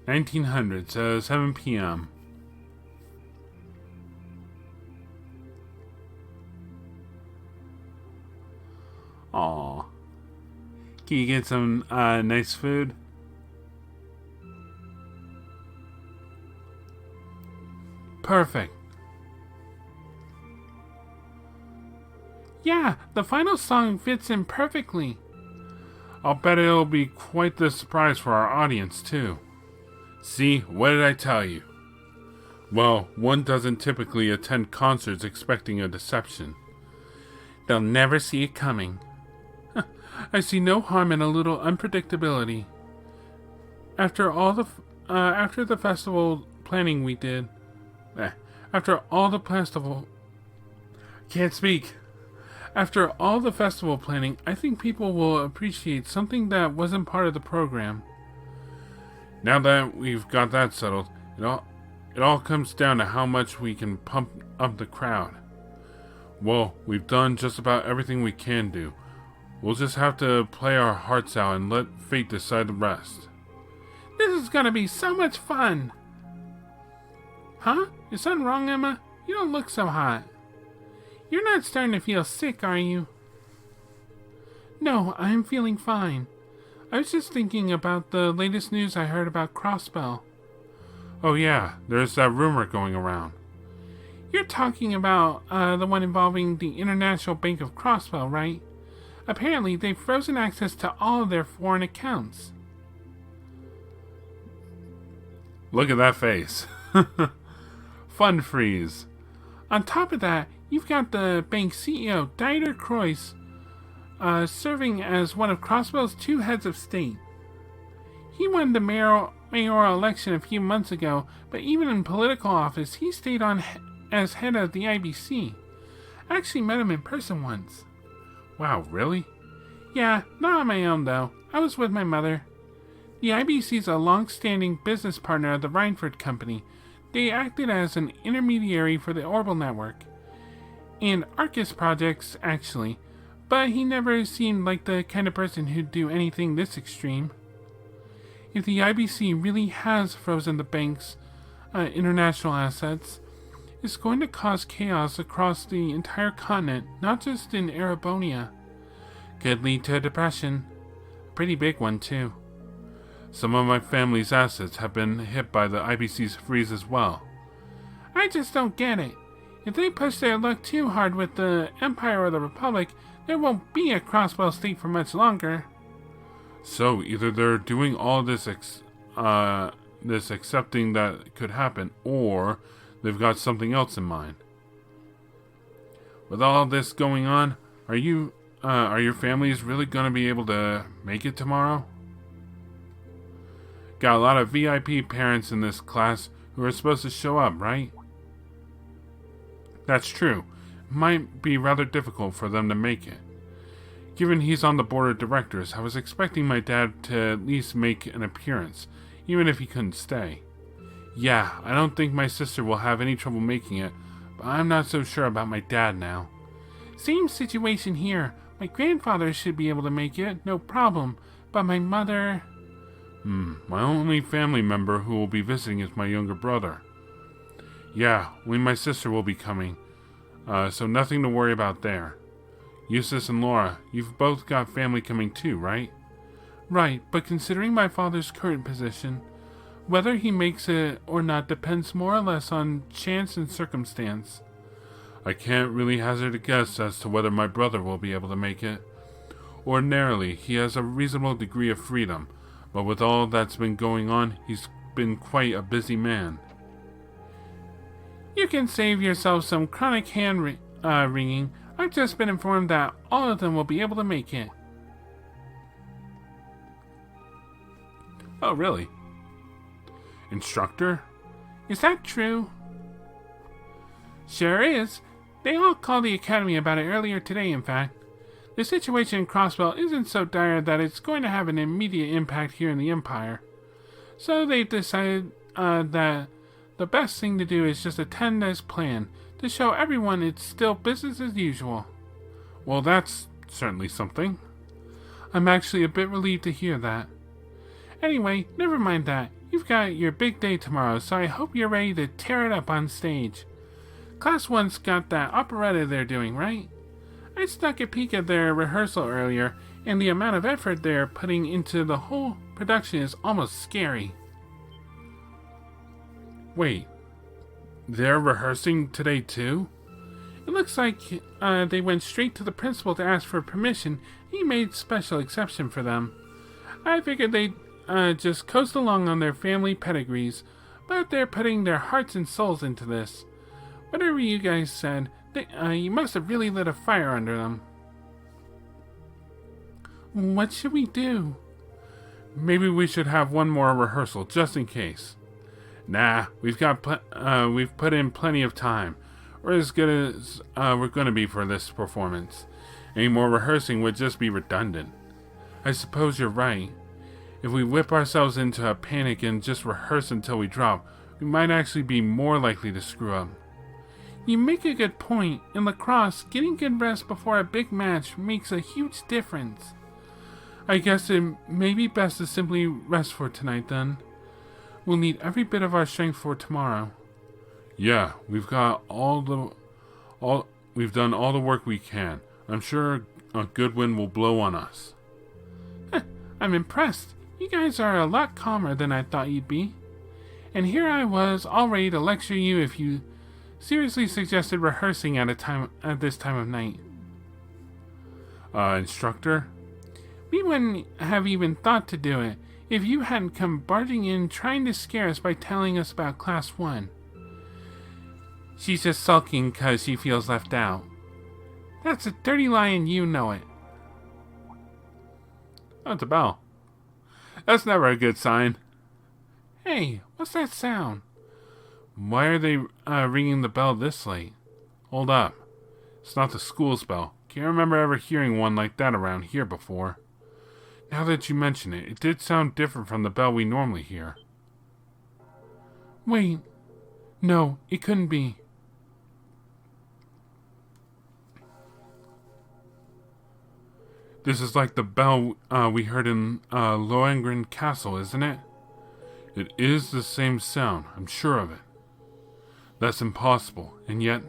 1900, so 7 p.m. Aw. Can you get some nice food? Perfect. Yeah, the final song fits in perfectly. I'll bet it'll be quite the surprise for our audience, too. See, what did I tell you? Well, one doesn't typically attend concerts expecting a deception. They'll never see it coming. I see no harm in a little unpredictability. After the festival planning we did, after all the festival, can't speak. After all the festival planning, I think people will appreciate something that wasn't part of the program. Now that we've got that settled, it all comes down to how much we can pump up the crowd. Well, we've done just about everything we can do. We'll just have to play our hearts out and let fate decide the rest. This is gonna be so much fun! Huh? Is something wrong, Emma? You don't look so hot. You're not starting to feel sick, are you? No, I'm feeling fine. I was just thinking about the latest news I heard about Crossbell. Oh yeah, there's that rumor going around. You're talking about the one involving the International Bank of Crossbell, right? Apparently, they've frozen access to all of their foreign accounts. Look at that face. Fund freeze. On top of that, you've got the bank's CEO, Dieter Croix, serving as one of Crossbell's two heads of state. He won the mayoral election a few months ago, but even in political office, he stayed on as head of the IBC. I actually met him in person once. Wow, really? Yeah, not on my own though. I was with my mother. The IBC is a long-standing business partner of the Reinford Company. They acted as an intermediary for the Orbital Network and Arcus projects, actually, but he never seemed like the kind of person who'd do anything this extreme. If the IBC really has frozen the bank's international assets, it's going to cause chaos across the entire continent, not just in Erebonia. Could lead to a depression. A pretty big one, too. Some of my family's assets have been hit by the IBC's freeze as well. I just don't get it. If they push their luck too hard with the Empire or the Republic, there won't be a Crossbell state for much longer. So, either they're doing all this accepting that could happen, or they've got something else in mind. With all this going on, are your families really going to be able to make it tomorrow? Got a lot of VIP parents in this class who are supposed to show up, right? That's true. It might be rather difficult for them to make it. Given he's on the board of directors, I was expecting my dad to at least make an appearance, even if he couldn't stay. Yeah, I don't think my sister will have any trouble making it, but I'm not so sure about my dad now. Same situation here. My grandfather should be able to make it, no problem, but my mother... My only family member who will be visiting is my younger brother. Yeah, only my sister will be coming, so nothing to worry about there. Eustace and Laura, you've both got family coming too, right? Right, but considering my father's current position, whether he makes it or not depends more or less on chance and circumstance. I can't really hazard a guess as to whether my brother will be able to make it. Ordinarily, he has a reasonable degree of freedom, but with all that's been going on, he's been quite a busy man. You can save yourself some chronic hand wringing. I've just been informed that all of them will be able to make it. Oh, really? Instructor? Is that true? Sure is. They all called the Academy about it earlier today, in fact. The situation in Crossbell isn't so dire that it's going to have an immediate impact here in the Empire. So they've decided that the best thing to do is just attend as planned, to show everyone it's still business as usual. Well, that's certainly something. I'm actually a bit relieved to hear that. Anyway, never mind that. You've got your big day tomorrow, so I hope you're ready to tear it up on stage. Class 1's got that operetta they're doing, right? I snuck a peek at their rehearsal earlier, and the amount of effort they're putting into the whole production is almost scary. Wait, they're rehearsing today too? It looks like they went straight to the principal to ask for permission. He made special exception for them. I figured they'd just coast along on their family pedigrees, but they're putting their hearts and souls into this. Whatever you guys said, you must have really lit a fire under them. What should we do? Maybe we should have one more rehearsal, just in case. Nah, we've put in plenty of time. We're as good as we're going to be for this performance. Any more rehearsing would just be redundant. I suppose you're right. If we whip ourselves into a panic and just rehearse until we drop, we might actually be more likely to screw up. You make a good point. In lacrosse, getting good rest before a big match makes a huge difference. I guess it may be best to simply rest for tonight then. We'll need every bit of our strength for tomorrow. Yeah, we've done all the work we can. I'm sure a good wind will blow on us. I'm impressed. You guys are a lot calmer than I thought you'd be. And here I was, all ready to lecture you if you seriously suggested rehearsing at this time of night. Instructor? We wouldn't have even thought to do it if you hadn't come barging in trying to scare us by telling us about Class 1. She's just sulking because she feels left out. That's a dirty lie and you know it. Oh, it's a bell. That's never a good sign. Hey, what's that sound? Why are they ringing the bell this late? Hold up. It's not the school's bell. Can't remember ever hearing one like that around here before. Now that you mention it, it did sound different from the bell we normally hear. Wait. No, it couldn't be. This is like the bell we heard in Lohengrin Castle, isn't it? It is the same sound, I'm sure of it. That's impossible, and yet...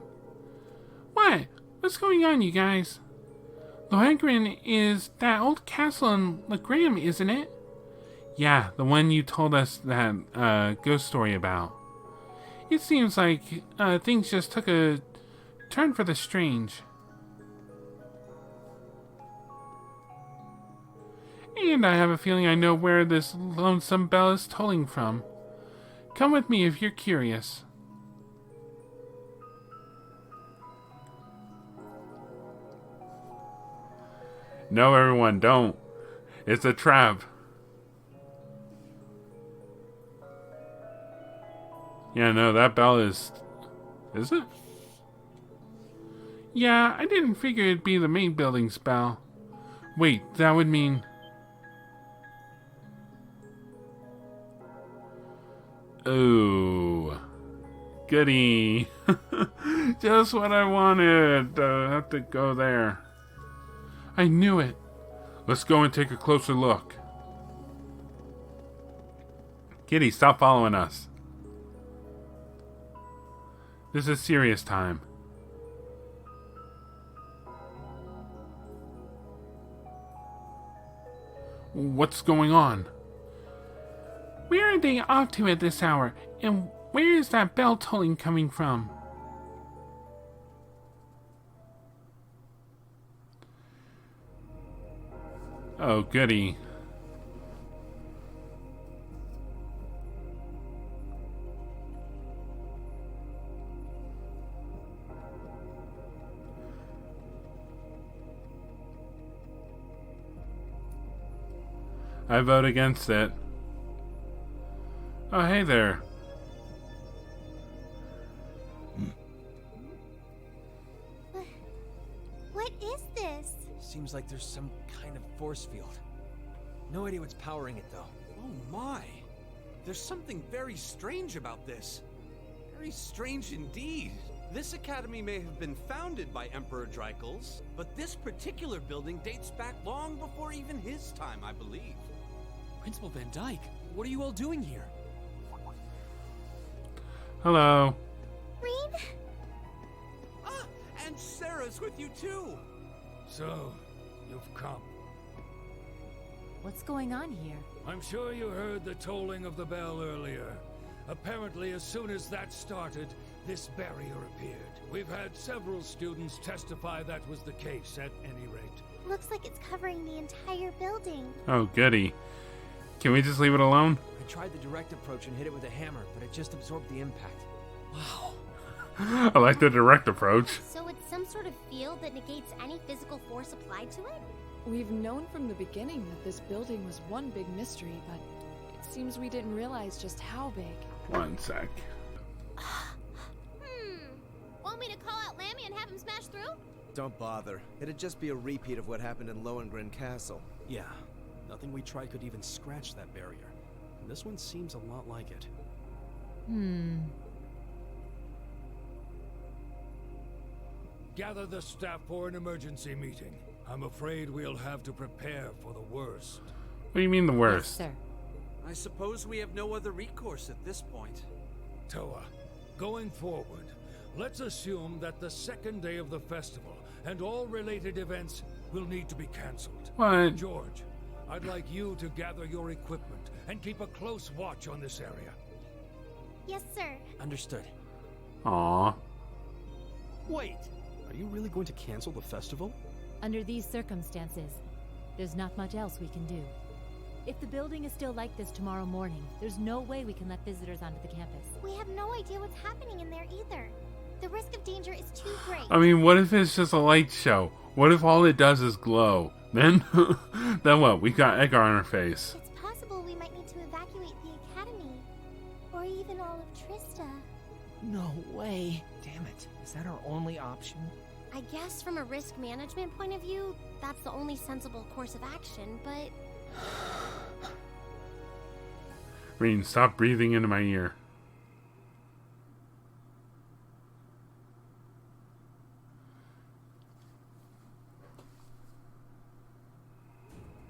What? What's going on, you guys? Lohengrin is that old castle in Legram, isn't it? Yeah, the one you told us that ghost story about. It seems like things just took a turn for the strange. And I have a feeling I know where this lonesome bell is tolling from. Come with me if you're curious. No, everyone, don't. It's a trap. Yeah, no, that bell is... Is it? Yeah, I didn't figure it'd be the main building's bell. Wait, that would mean... Oh, goody. Just what I wanted. Have to go there. I knew it. Let's go and take a closer look. Kitty, stop following us. This is serious time. What's going on? Where are they off to at this hour? And where is that bell tolling coming from? Oh, goody. I vote against it. Oh, hey there. What is this? Seems like there's some kind of force field. No idea what's powering it, though. Oh my! There's something very strange about this. Very strange indeed. This academy may have been founded by Emperor Dreikels, but this particular building dates back long before even his time, I believe. Principal Van Dyke, what are you all doing here? Hello. Reen? Ah, and Sarah's with you too. So, you've come. What's going on here? I'm sure you heard the tolling of the bell earlier. Apparently, as soon as that started, this barrier appeared. We've had several students testify that was the case, at any rate. Looks like it's covering the entire building. Oh, goody. Can we just leave it alone? I tried the direct approach and hit it with a hammer, but it just absorbed the impact. Wow. I like the direct approach. So it's some sort of field that negates any physical force applied to it? We've known from the beginning that this building was one big mystery, but it seems we didn't realize just how big. One sec. Want me to call out Lammy and have him smash through? Don't bother. It'd just be a repeat of what happened in Lohengrin Castle. Yeah, nothing we tried could even scratch that barrier. And this one seems a lot like it. Gather the staff for an emergency meeting. I'm afraid we'll have to prepare for the worst. What do you mean the Yes, worst? sir. I suppose we have no other recourse at this point. Toa, going forward, let's assume that the second day of the festival and all related events will need to be cancelled. What? George, I'd like you to gather your equipment and keep a close watch on this area. Yes, sir. Understood. Aw. Wait! Are you really going to cancel the festival? Under these circumstances, there's not much else we can do. If the building is still like this tomorrow morning, there's no way we can let visitors onto the campus. We have no idea what's happening in there either. The risk of danger is too great. I mean, what if it's just a light show? What if all it does is glow? Then, then what? We got egg on our face. It's possible we might need to evacuate the academy. Or even all of Trista. No way. Damn it. Is that our only option? I guess from a risk management point of view, that's the only sensible course of action, but... Reen, stop breathing into my ear.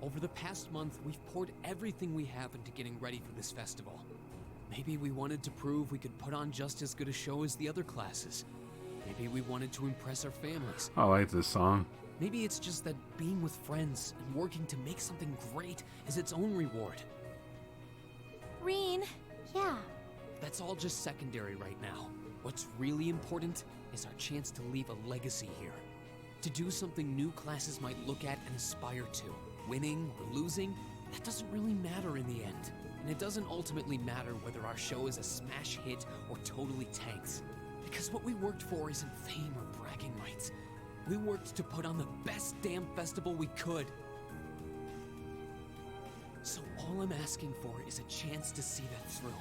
Over the past month, we've poured everything we have into getting ready for this festival. Maybe we wanted to prove we could put on just as good a show as the other classes. Maybe we wanted to impress our families. I like this song. Maybe it's just that being with friends and working to make something great is its own reward. Reen. Yeah. That's all just secondary right now. What's really important is our chance to leave a legacy here. To do something new classes might look at and aspire to. Winning or losing, that doesn't really matter in the end. And it doesn't ultimately matter whether our show is a smash hit or totally tanks. Because what we worked for isn't fame or bragging rights. We worked to put on the best damn festival we could. So all I'm asking for is a chance to see that through.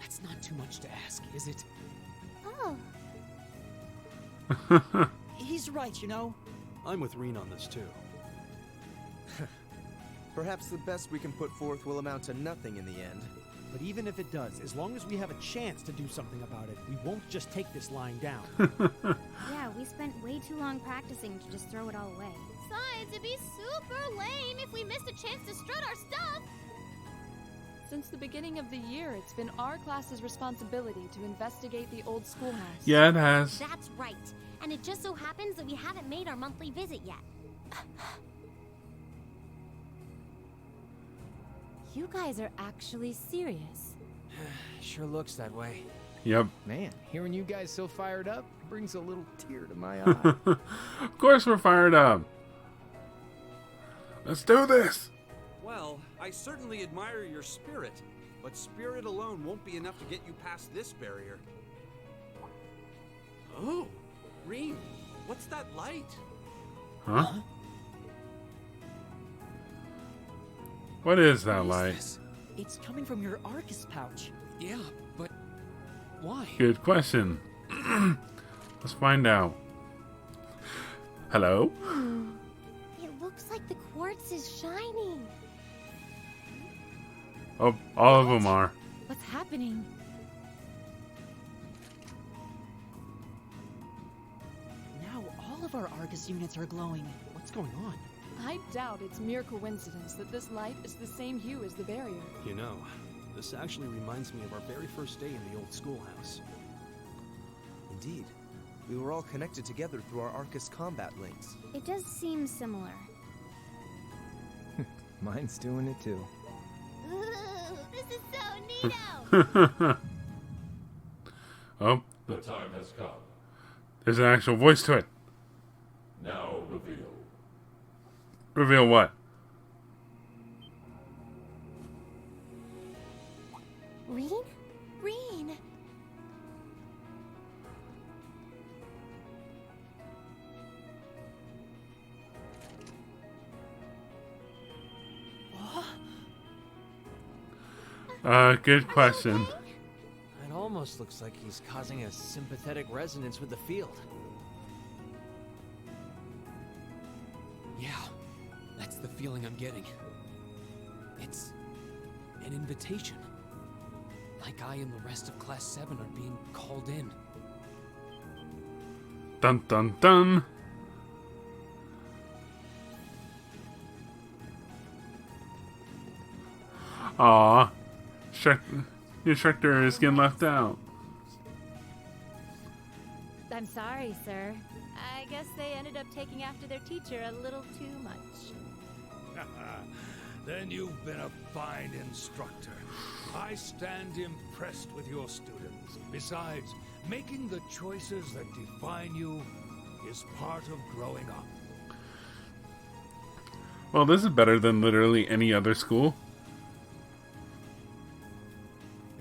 That's not too much to ask, is it? Oh. He's right, you know. I'm with Reen on this too. Perhaps the best we can put forth will amount to nothing in the end. But even if it does, as long as we have a chance to do something about it, we won't just take this lying down. Yeah, we spent way too long practicing to just throw it all away. Besides, it'd be super lame if we missed a chance to strut our stuff. Since the beginning of the year, it's been our class's responsibility to investigate the old schoolhouse. Yeah, it has. That's right. And it just so happens that we haven't made our monthly visit yet. You guys are actually serious. Sure looks that way. Yep. Man, hearing you guys so fired up brings a little tear to my eye. Of course we're fired up. Let's do this. Well, I certainly admire your spirit, but spirit alone won't be enough to get you past this barrier. Oh, Reen, what's that light? Huh? What is that What is light? this? It's coming from your Arcus pouch. Yeah, but why? Good question. Let's find out. Hello? It looks like the quartz is shining. Oh, all of them are. What's happening? Now all of our Arcus units are glowing. What's going on? I doubt it's mere coincidence that this light is the same hue as the barrier. You know, This actually reminds me of our very first day in the old schoolhouse. Indeed. We were all connected together through our Arcus combat links. It does seem similar. Mine's doing it too. Ooh, this is so neato! Oh, The time has come. there's an actual voice to it. Now reveal. Reveal what? Reen? Reen! Good question. It almost looks like he's causing a sympathetic resonance with the field. Yeah, that's the feeling I'm getting. It's an invitation. Like I and the rest of Class 7 are being called in. Dun dun dun. Aw. Your instructor is getting left out. I'm sorry, sir. I guess they ended up taking after their teacher a little too much. Then you've been a fine instructor. I stand impressed with your students. Besides, making the choices that define you is part of growing up. Well, this is better than literally any other school.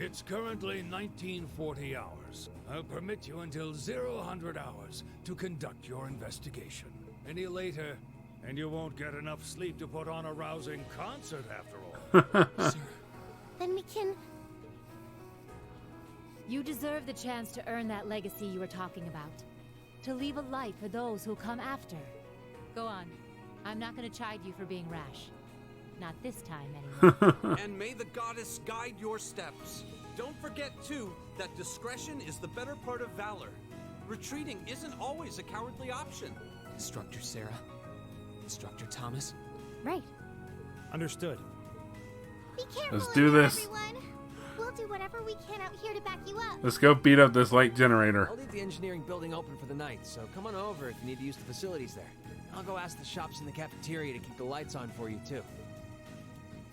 It's currently 1940 hours. I'll permit you until 0-100 hours to conduct your investigation. Any later, and you won't get enough sleep to put on a rousing concert after all. Sir, Then we can... You deserve the chance to earn that legacy you were talking about. To leave a light for those who'll come after. Go on. I'm not gonna chide you for being rash. Not this time, anyway. And may the goddess guide your steps. Don't forget, too, that discretion is the better part of valor. Retreating isn't always a cowardly option. Instructor Sarah, Instructor Thomas. Right. Understood. Be careful Let's do there, this. everyone. We'll do whatever we can out here to back you up. Let's go beat up this light generator. I'll leave the engineering building open for the night, so come on over if you need to use the facilities there. I'll go ask the shops in the cafeteria to keep the lights on for you, too.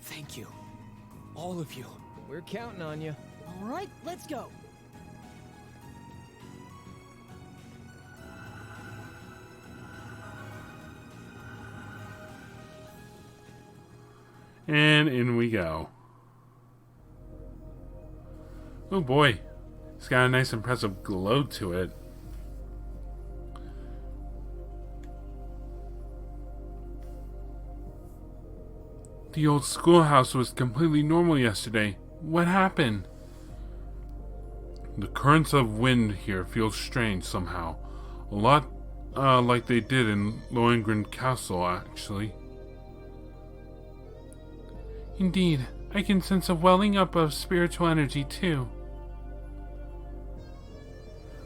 Thank you. All of you. We're counting on you. All right, let's go. And in we go. Oh boy. It's got a nice impressive glow to it. The old schoolhouse was completely normal yesterday. What happened? The currents of wind here feel strange somehow. A lot like they did in Lohengrin Castle, actually. Indeed, I can sense a welling up of spiritual energy, too.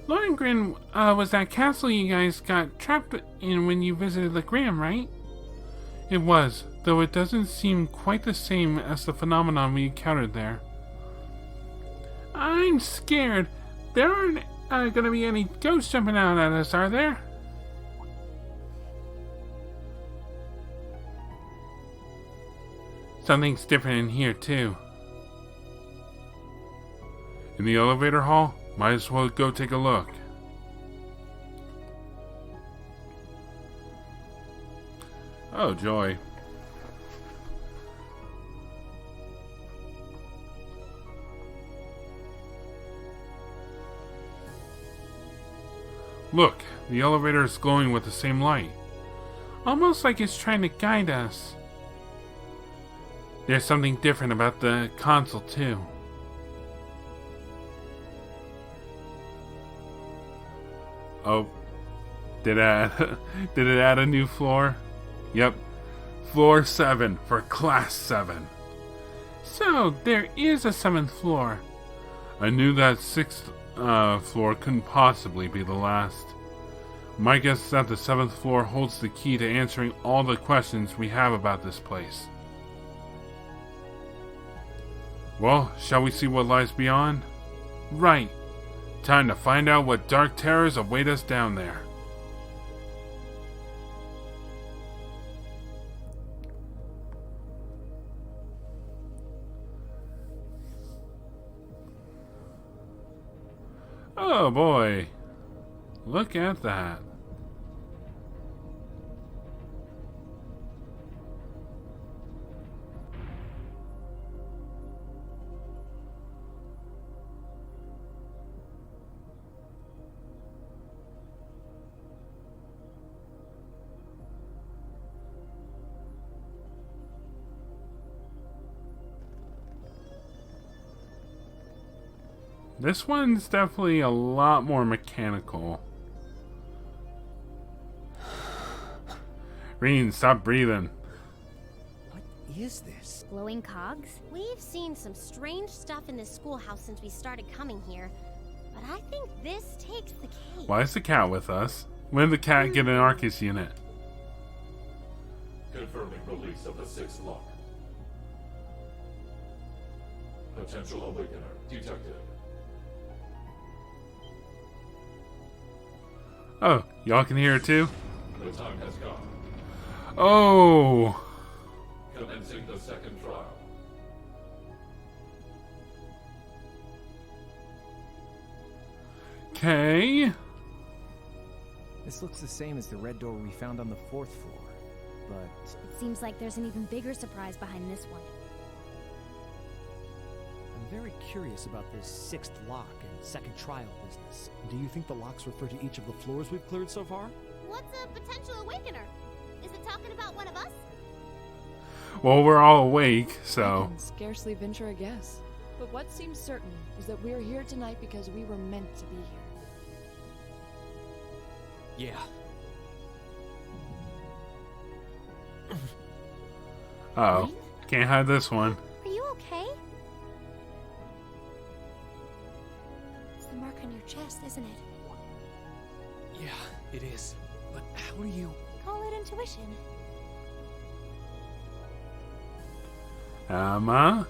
Lohengrin was that castle you guys got trapped in when you visited Legram, right? It was, though it doesn't seem quite the same as the phenomenon we encountered there. I'm scared. There aren't gonna be any ghosts jumping out at us, are there? Something's different in here, too. In the elevator hall? Might as well go take a look. Oh, joy. Look, the elevator is glowing with the same light. Almost like it's trying to guide us. There's something different about the console, too. Oh, did it add a new floor? Yep, floor 7 for class 7. So, there is a 7th floor. I knew that 6th floor couldn't possibly be the last. My guess is that the 7th floor holds the key to answering all the questions we have about this place. Well, shall we see what lies beyond? Right. Time to find out what dark terrors await us down there. Oh boy. Look at that. This one's definitely a lot more mechanical. Reen, stop breathing. What is this? Glowing cogs? We've seen some strange stuff in this schoolhouse since we started coming here, but I think this takes the cake. Why is the cat with us? When did the cat get an Arcus unit? Confirming release of the 6th lock. Potential awakener detected. Oh, y'all can hear it too? The time has come. Oh! Commencing the 2nd trial. Okay. This looks the same as the red door we found on the 4th floor, but... It seems like there's an even bigger surprise behind this one. I'm very curious about this 6th lock and 2nd trial business. Do you think the locks refer to each of the floors we've cleared so far? What's a potential awakener? Is it talking about one of us? Well, we're all awake, I so... can scarcely venture a guess. But what seems certain is that we're here tonight because we were meant to be here. Yeah. Uh-oh. Can't hide this one. Are you okay? It's the mark on your chest, isn't it? Yeah, it is. But how do you... Call it intuition. Emma?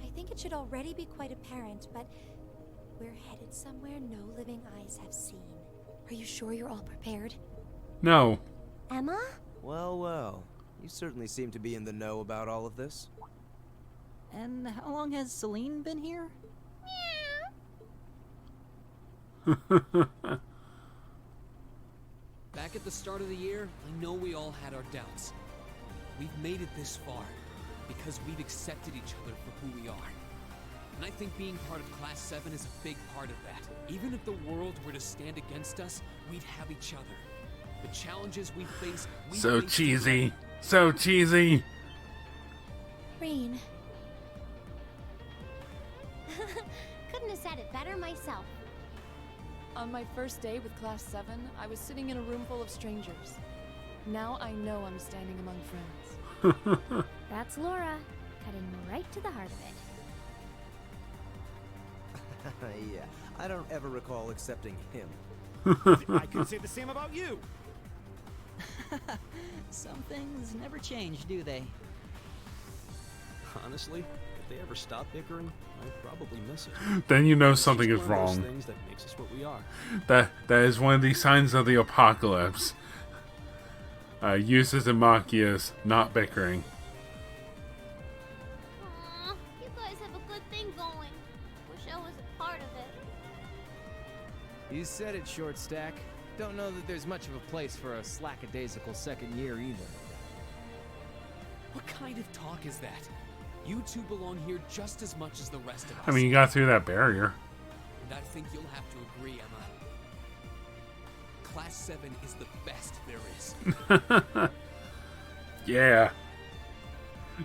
I think it should already be quite apparent, but we're headed somewhere no living eyes have seen. Are you sure you're all prepared? No. Emma? Well, well. You certainly seem to be in the know about all of this. And how long has Celine been here? Back at the start of the year, I know we all had our doubts. We've made it this far because we've accepted each other for who we are. And I think being part of Class 7 is a big part of that. Even if the world were to stand against us, we'd have each other. The challenges we face... So cheesy. So cheesy. Rain. Couldn't have said it better myself. On my first day with Class 7, I was sitting in a room full of strangers. Now I know I'm standing among friends. That's Laura, cutting right to the heart of it. Yeah, I don't ever recall accepting him. I could say the same about you! Some things never change, do they? Honestly, if they ever stop bickering, I'd probably miss it. Then you know something is It's one of those wrong. things that makes us what we are. That is one of the signs of the apocalypse. Uses and Machias not bickering. Aw, you guys have a good thing going. Wish I was a part of it. You said it, Short Stack. Don't know that there's much of a place for a slackadaisical second year either. What kind of talk is that? You two belong here just as much as the rest of us. I mean, you got through that barrier. And I think you'll have to agree, Emma. Class 7 is the best there is. Yeah.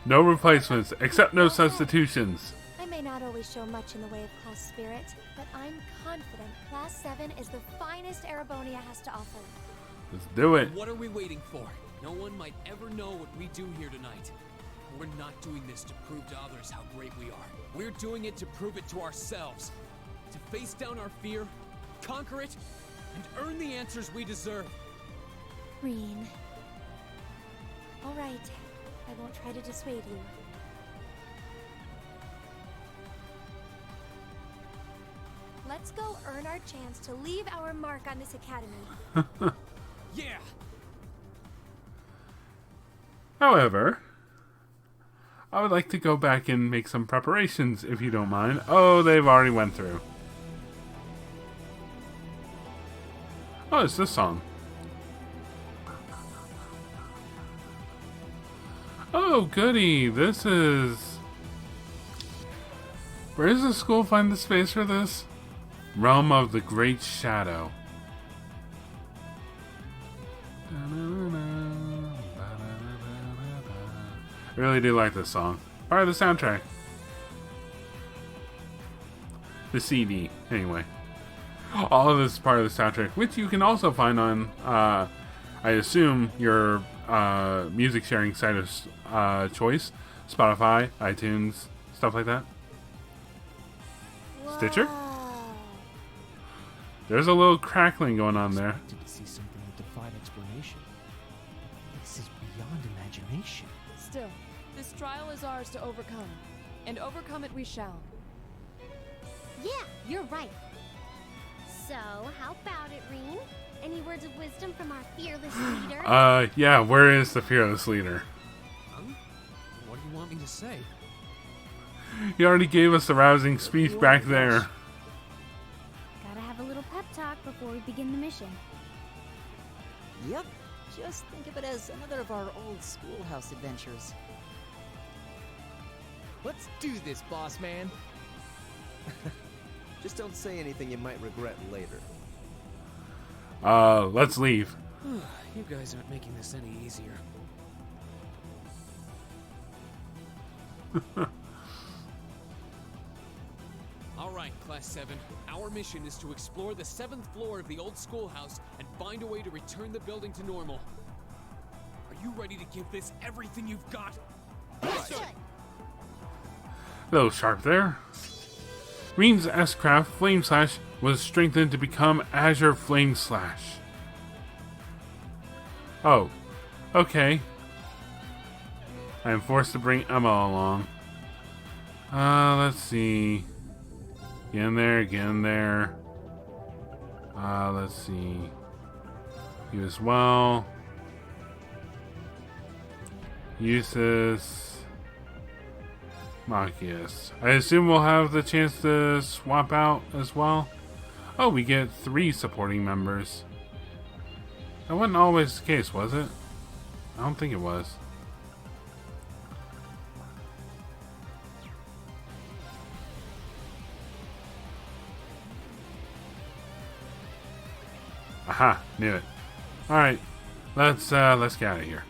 No replacements, except no substitutions. I may not always show much in the way of class spirit, but I'm confident Class 7 is the finest Erebonia has to offer. Let's do it. What are we waiting for? No one might ever know what we do here tonight. We're not doing this to prove to others how great we are. We're doing it to prove it to ourselves. To face down our fear, conquer it, and earn the answers we deserve. Reen. All right. I won't try to dissuade you. Let's go earn our chance to leave our mark on this academy. Yeah! However, I would like to go back and make some preparations, if you don't mind. Oh, they've already went through. Oh, it's this song. Oh, goody. This is... Where does the school find the space for this? Realm of the Great Shadow. I really do like this song. Part of the soundtrack. The CD, anyway. All of this is part of the soundtrack, which you can also find on, I assume, your music sharing site of choice. Spotify, iTunes, stuff like that. Whoa. Stitcher? There's a little crackling going on there. To see something that defied explanation. This is beyond imagination. Still, this trial is ours to overcome. And overcome it we shall. Yeah, you're right. So, how about it, Reen? Any words of wisdom from our fearless leader? Yeah, where is the fearless leader? What do you want me to say? He already gave us a rousing speech back there. Gotta have a little pep talk before we begin the mission. Yep. Just think of it as another of our old schoolhouse adventures. Let's do this, boss man. Just don't say anything you might regret later. Let's leave. You guys aren't making this any easier. All right, Class 7. Our mission is to explore the 7th floor of the old schoolhouse and find a way to return the building to normal. Are you ready to give this everything you've got? Yes, A little sharp there. Reen's S-Craft Flame Slash was strengthened to become Azure Flame Slash. Oh, okay. I am forced to bring Emma along. Let's see. Get in there, get in there. Let's see. You as well. Uses. Machias. I assume we'll have the chance to swap out as well. Oh, we get 3 supporting members. That wasn't always the case, was it? I don't think it was. Aha, knew it. Alright, let's get out of here.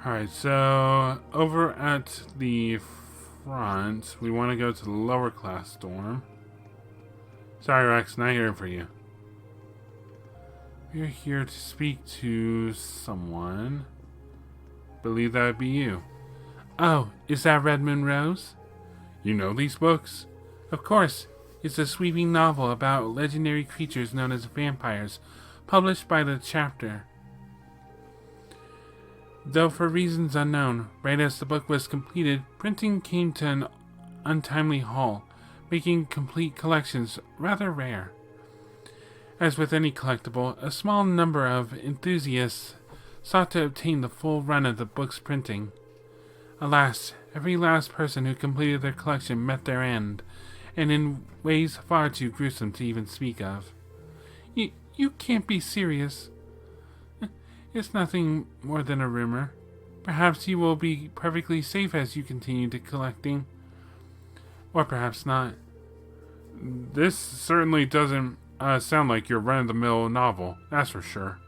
Alright, so over at the front, we want to go to the lower class dorm. Sorry, Rex, not here for you. We're here to speak to someone. Believe that would be you. Oh, is that Redmond Rose? You know these books? Of course. It's a sweeping novel about legendary creatures known as vampires, published by the chapter. Though for reasons unknown, right as the book was completed, printing came to an untimely halt, making complete collections rather rare. As with any collectible, a small number of enthusiasts sought to obtain the full run of the book's printing. Alas, every last person who completed their collection met their end, and in ways far too gruesome to even speak of. You can't be serious. It's nothing more than a rumor. Perhaps you will be perfectly safe as you continue to collecting. Or perhaps not. This certainly doesn't sound like your run-of-the-mill novel, that's for sure.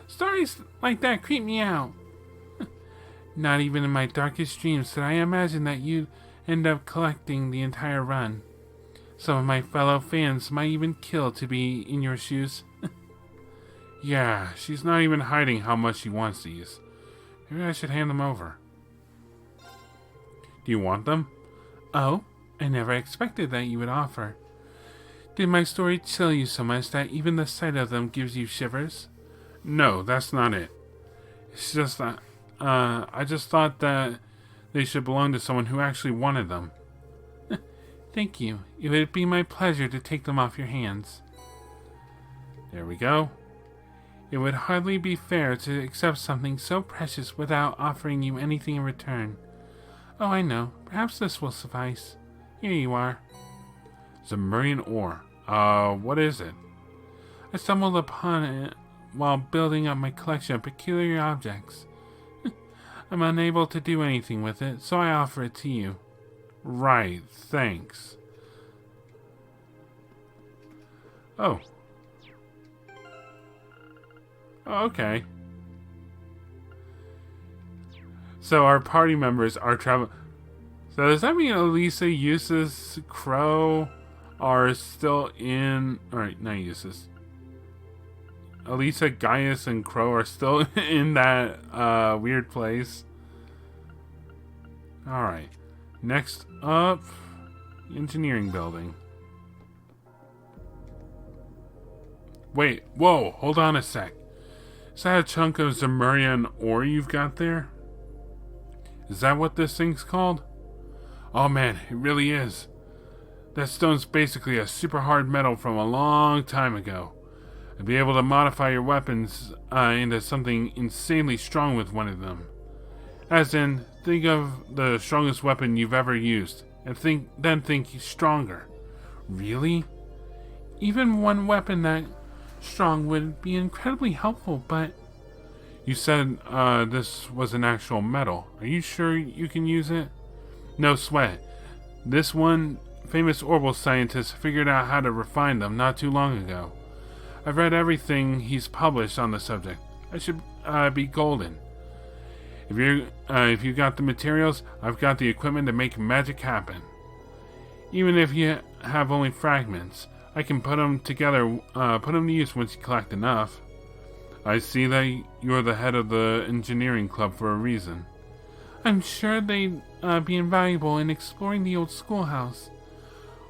Stories like that creep me out. Not even in my darkest dreams did I imagine that you'd end up collecting the entire run. Some of my fellow fans might even kill to be in your shoes. Yeah, she's not even hiding how much she wants these. Maybe I should hand them over. Do you want them? Oh, I never expected that you would offer. Did my story chill you so much that even the sight of them gives you shivers? No, that's not it. It's just that, I just thought that they should belong to someone who actually wanted them. Thank you. It would be my pleasure to take them off your hands. There we go. It would hardly be fair to accept something so precious without offering you anything in return. Oh, I know. Perhaps this will suffice. Here you are. Zemurian ore. What is it? I stumbled upon it while building up my collection of peculiar objects. I'm unable to do anything with it, so I offer it to you. Right, thanks. Oh. Oh, okay. So our party members are traveling. So does that mean Elisa, Eustace, Crow are still in... Alright, not Eustace. Elisa, Gaius, and Crow are still in that weird place. Alright. Next up, engineering building. Wait, whoa, hold on a sec. Is that a chunk of Zemurian ore you've got there? Is that what this thing's called? Oh man, it really is. That stone's basically a super hard metal from a long time ago. I'd be able to modify your weapons into something insanely strong with one of them. As in, think of the strongest weapon you've ever used, and then think stronger. Really? Even one weapon that strong would be incredibly helpful, but... You said this was an actual metal. Are you sure you can use it? No sweat. This one famous orbital scientist figured out how to refine them not too long ago. I've read everything he's published on the subject. I should be golden. If you got the materials, I've got the equipment to make magic happen. Even if you have only fragments, I can put them together, put them to use once you collect enough. I see that you're the head of the engineering club for a reason. I'm sure they'd be invaluable in exploring the old schoolhouse.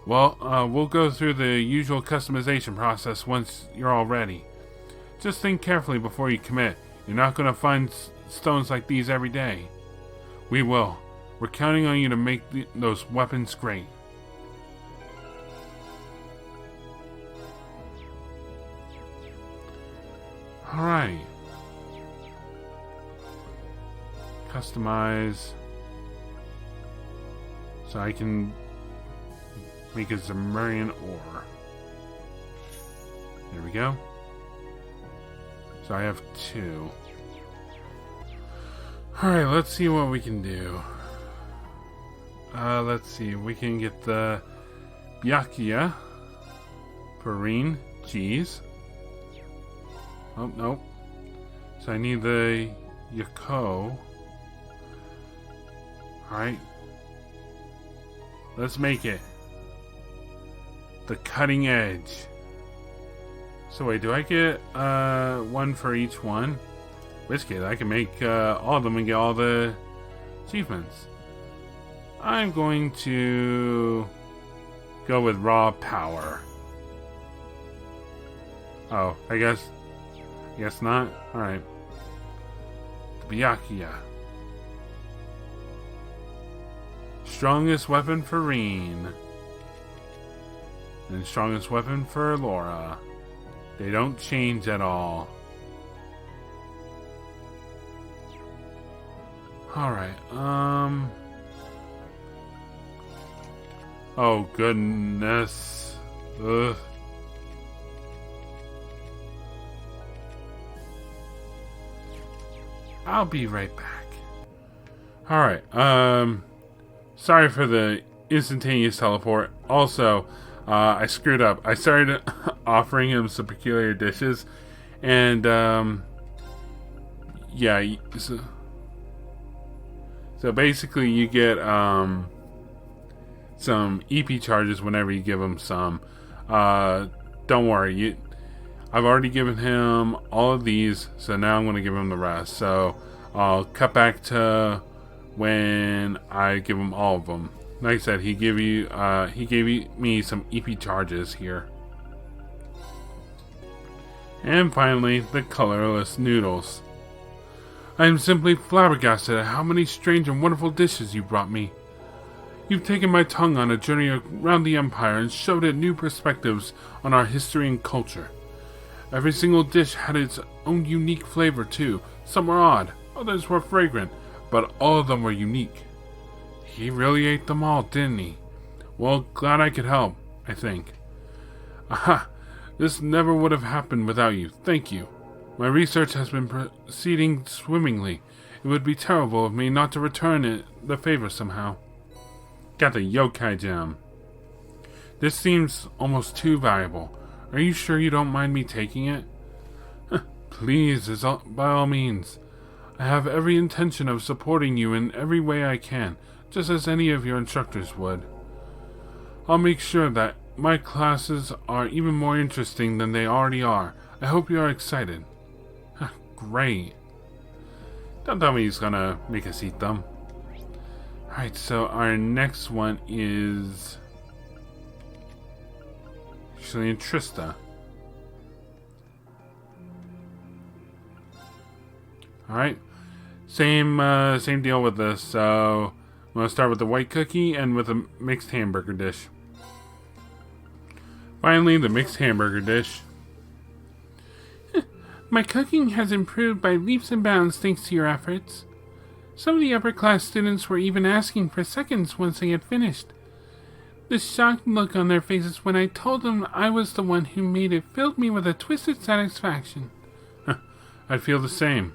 Well, we'll go through the usual customization process once you're all ready. Just think carefully before you commit. You're not going to find stones like these every day. We will. We're counting on you to make those weapons great. Alright. Customize. So I can make a Zemurian ore. There we go. So I have 2. Alright, let's see what we can do. Let's see. We can get the Byakuya. Perrine. Cheese. Oh, nope. So I need the Yako. Alright. Let's make it. The cutting edge. So wait, do I get one for each one? In which case I can make all of them and get all the achievements. I'm going to go with raw power. Oh, I guess not. Alright. The Byakuya. Strongest weapon for Reen. And strongest weapon for Laura. They don't change at all. Alright, oh goodness. Ugh. I'll be right back. Alright, sorry for the instantaneous teleport. Also, I screwed up. I started offering him some peculiar dishes, and, yeah, so basically you get, some EP charges whenever you give him some. Don't worry, I've already given him all of these, so now I'm going to give him the rest. So I'll cut back to when I give him all of them. Like I said, he gave me some EP charges here. And finally, the colorless noodles. I am simply flabbergasted at how many strange and wonderful dishes you brought me. You've taken my tongue on a journey around the Empire and showed it new perspectives on our history and culture. Every single dish had its own unique flavor too. Some were odd, others were fragrant, but all of them were unique. He really ate them all, didn't he? Well, glad I could help, I think. Aha! This never would have happened without you. Thank you. My research has been proceeding swimmingly. It would be terrible of me not to return the favor somehow. Got the yokai gem. This seems almost too valuable. Are you sure you don't mind me taking it? Please, by all means. I have every intention of supporting you in every way I can, just as any of your instructors would. I'll make sure that my classes are even more interesting than they already are. I hope you are excited. Great. Don't tell me he's gonna make us eat them. Alright, so our next one is actually in Trista. Alright. Same deal with this. So I'm gonna start with the white cookie and with a mixed hamburger dish. Finally, the mixed hamburger dish. My cooking has improved by leaps and bounds thanks to your efforts. Some of the upper class students were even asking for seconds once they had finished. The shocked look on their faces when I told them I was the one who made it filled me with a twisted satisfaction. I'd feel the same.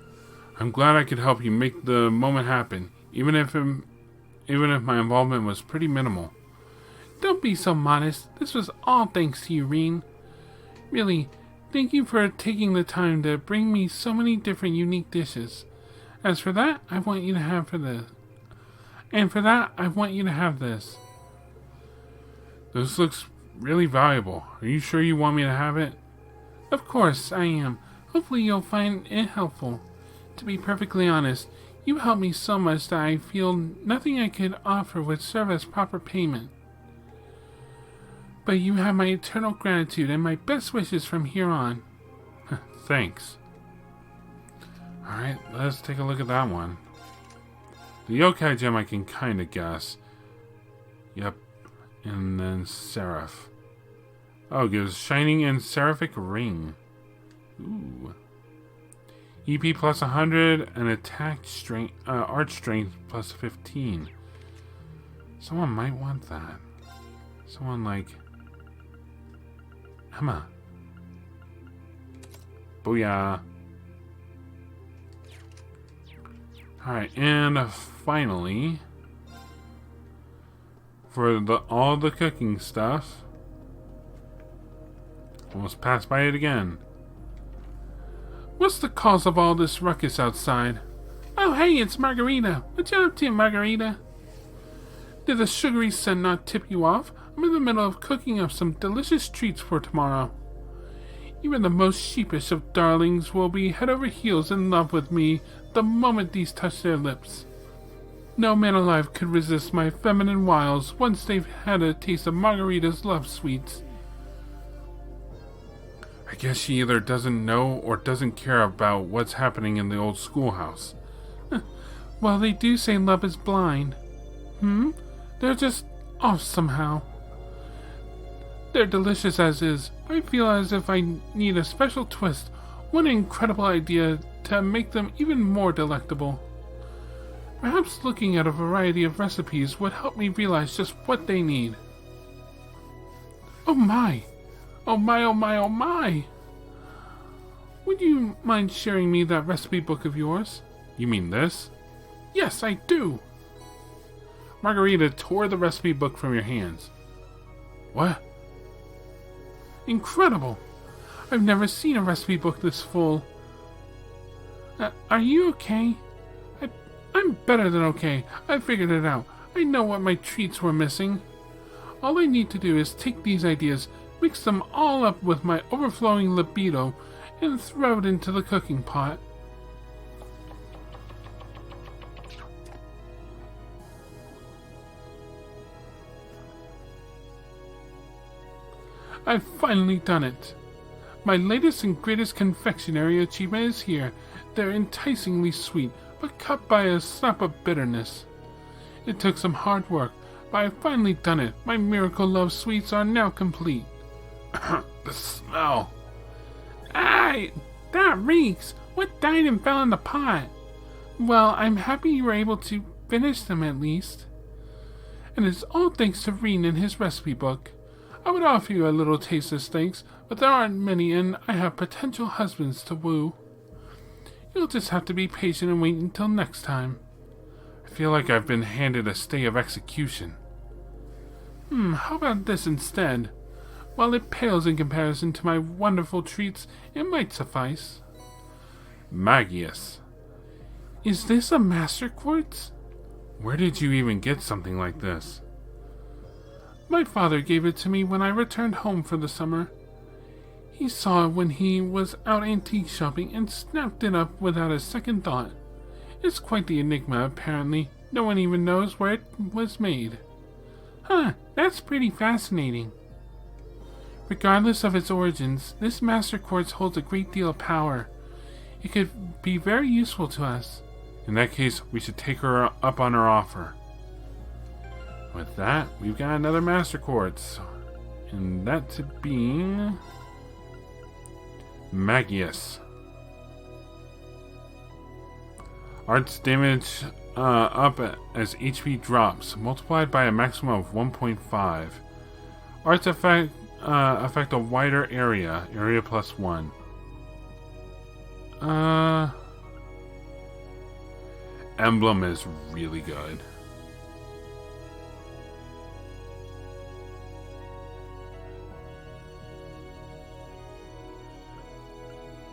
I'm glad I could help you make the moment happen, even if my involvement was pretty minimal. Don't be so modest. This was all thanks to you, Reen. Really, thank you for taking the time to bring me so many different unique dishes. As for that, I want you to have this. And for that, I want you to have this. This looks really valuable. Are you sure you want me to have it? Of course, I am. Hopefully you'll find it helpful. To be perfectly honest, you helped me so much that I feel nothing I could offer would serve as proper payment. But you have my eternal gratitude and my best wishes from here on. Thanks. Alright, let's take a look at that one. The yokai gem I can kinda guess. Yep. And then Seraph. Oh, it gives Shining and Seraphic Ring. Ooh. EP plus 100 and attack strength, art strength plus 15. Someone might want that. Someone like Emma. Booyah. Alright, and finally, for all the cooking stuff, almost passed by it again. What's the cause of all this ruckus outside? Oh hey, it's Margarita. What you up to, Margarita? Did the sugary scent not tip you off? I'm in the middle of cooking up some delicious treats for tomorrow. Even the most sheepish of darlings will be head over heels in love with me the moment these touch their lips. No man alive could resist my feminine wiles once they've had a taste of Margarita's love sweets. I guess she either doesn't know or doesn't care about what's happening in the old schoolhouse. Well, they do say love is blind. They're just off somehow. They're delicious as is. I feel as if I need a special twist, one incredible idea to make them even more delectable. Perhaps looking at a variety of recipes would help me realize just what they need. Oh my! Oh my, oh my, oh my! Would you mind sharing me that recipe book of yours? You mean this? Yes, I do! Margarita tore the recipe book from your hands. What? Incredible! I've never seen a recipe book this full. Are you okay? I'm better than okay. I figured it out. I know what my treats were missing. All I need to do is take these ideas, mix them all up with my overflowing libido, and throw it into the cooking pot. I've finally done it. My latest and greatest confectionery achievement is here. They're enticingly sweet, but cut by a snap of bitterness. It took some hard work, but I've finally done it. My Miracle Love sweets are now complete. The smell. Aye, that reeks. What died and fell in the pot? Well, I'm happy you were able to finish them at least. And it's all thanks to Reen and his recipe book. I would offer you a little taste as thanks, but there aren't many and I have potential husbands to woo. You'll just have to be patient and wait until next time. I feel like I've been handed a stay of execution. How about this instead? While it pales in comparison to my wonderful treats, it might suffice. Magius. Is this a master quartz? Where did you even get something like this? My father gave it to me when I returned home for the summer. He saw it when he was out antique shopping and snapped it up without a second thought. It's quite the enigma, apparently. No one even knows where it was made. Huh, that's pretty fascinating. Regardless of its origins, this master quartz holds a great deal of power. It could be very useful to us. In that case, we should take her up on her offer. With that, we've got another master quartz. And that to be Magius. Art's damage up as HP drops, multiplied by a maximum of 1.5. Arts affect a wider area plus 1. Emblem is really good.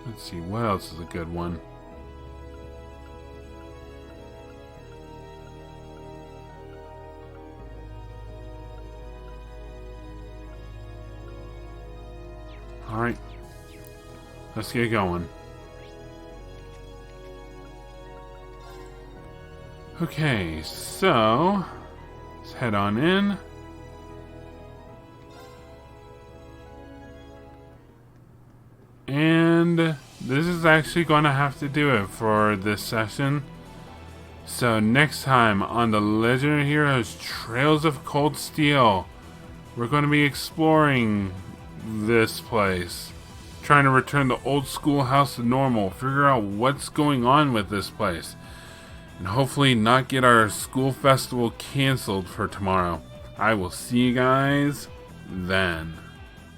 Let's see, what else is a good one? Alright, let's get going. Okay, so let's head on in. And this is actually going to have to do it for this session. So next time on the Legend of Heroes Trails of Cold Steel, we're going to be exploring this place, trying to return the old schoolhouse to normal, figure out what's going on with this place, and hopefully not get our school festival canceled for tomorrow. I will see you guys then.